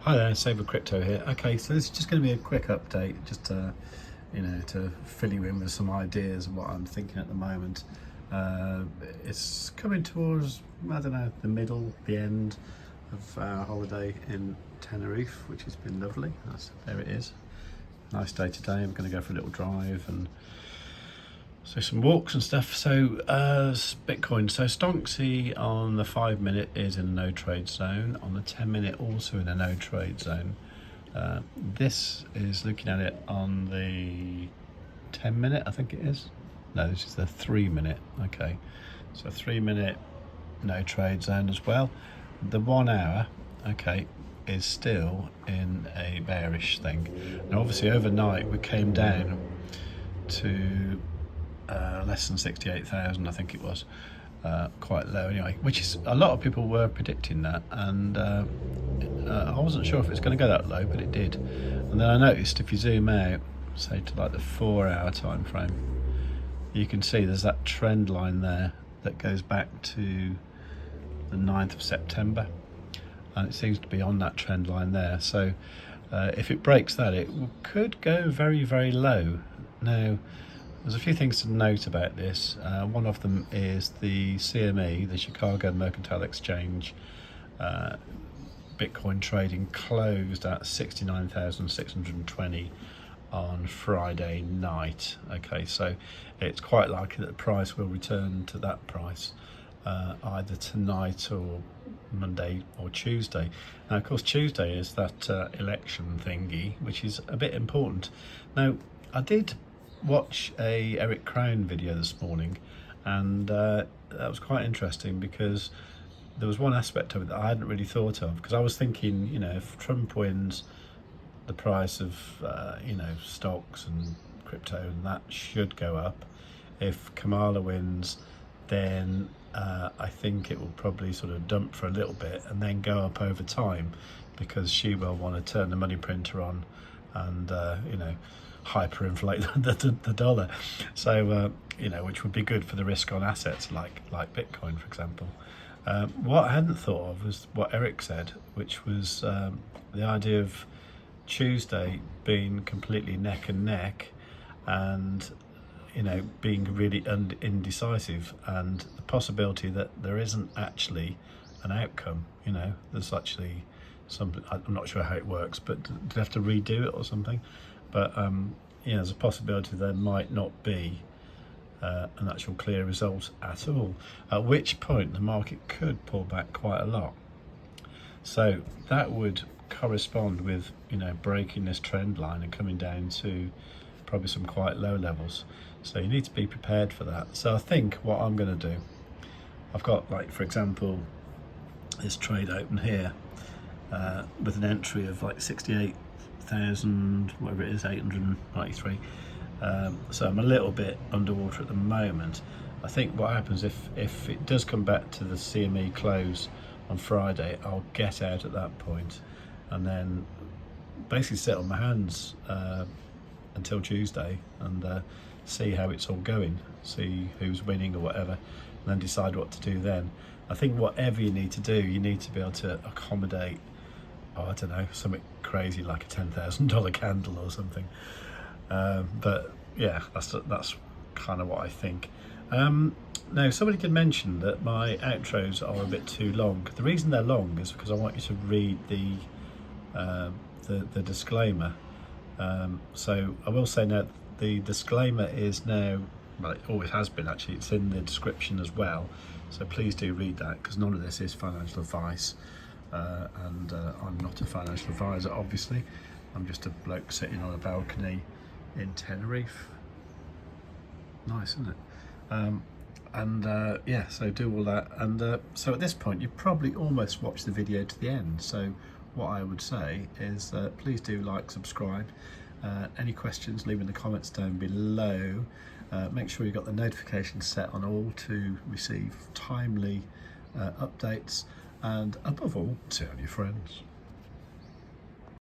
Hi there, savewith.crypto here. Okay, so this is just going to be a quick update, just to, to fill you in with some ideas of what I'm thinking at the moment. It's coming towards, I don't know, the end of our holiday in Tenerife, which has been lovely. There it is. Nice day today. I'm going to go for a little drive and so some walks and stuff. So Bitcoin, so Stonksy on the 5 minute is in a no trade zone, on the 10 minute also in a no trade zone. This is looking at it on the 10 minute, I think it is. No, this is the 3 minute. Okay, so 3 minute no trade zone as well. The 1 hour, okay, is still in a bearish thing. Now obviously overnight we came down to less than 68,000, I think it was, quite low anyway, which is, a lot of people were predicting that, and I wasn't sure if it's going to go that low, but it did. And then I noticed if you zoom out, say to like the 4 hour time frame, you can see there's that trend line there that goes back to the 9th of September, and it seems to be on that trend line there. So if it breaks that, it could go very, very low. Now there's a few things to note about this. One of them is the CME, the Chicago Mercantile Exchange, Bitcoin trading closed at 69,620 on Friday night. Okay, so it's quite likely that the price will return to that price either tonight or Monday or Tuesday. Now of course Tuesday is that election thingy, which is a bit important. Now I did watch a Eric Crown video this morning, and that was quite interesting because there was one aspect of it that I hadn't really thought of, because I was thinking, if Trump wins, the price of stocks and crypto and that should go up. If Kamala wins, then I think it will probably sort of dump for a little bit and then go up over time, because she will want to turn the money printer on and hyperinflate the dollar. So which would be good for the risk on assets like Bitcoin, for example. What I hadn't thought of was what Eric said, which was the idea of Tuesday being completely neck and neck, and being really indecisive, and the possibility that there isn't actually an outcome. There's actually something, I'm not sure how it works, but do they have to redo it or something? But there's a possibility there might not be an actual clear result at all, at which point the market could pull back quite a lot. So that would correspond with breaking this trend line and coming down to probably some quite low levels. So you need to be prepared for that. So I think what I'm going to do, I've got, like, for example, this trade open here with an entry of like 68,000, whatever it is, 893. So I'm a little bit underwater at the moment. I think what happens if it does come back to the CME close on Friday, I'll get out at that point and then basically sit on my hands until Tuesday and see how it's all going, see who's winning or whatever, and then decide what to do then. I think whatever you need to do, you need to be able to accommodate, I don't know, something crazy like a $10,000 candle or something. But yeah, that's kind of what I think. Now somebody did mention that my outros are a bit too long. The reason they're long is because I want you to read the disclaimer. So I will say now, the disclaimer is now, well, it always has been actually, it's in the description as well, so please do read that, because none of this is financial advice, and I'm not a financial advisor, obviously. I'm just a bloke sitting on a balcony in Tenerife. Nice, isn't it? Yeah, so do all that, and so at this point you've probably almost watched the video to the end. So what I would say is please do like, subscribe. Any questions, leave in the comments down below. Make sure you've got the notifications set on all to receive timely updates, and above all, tell your friends.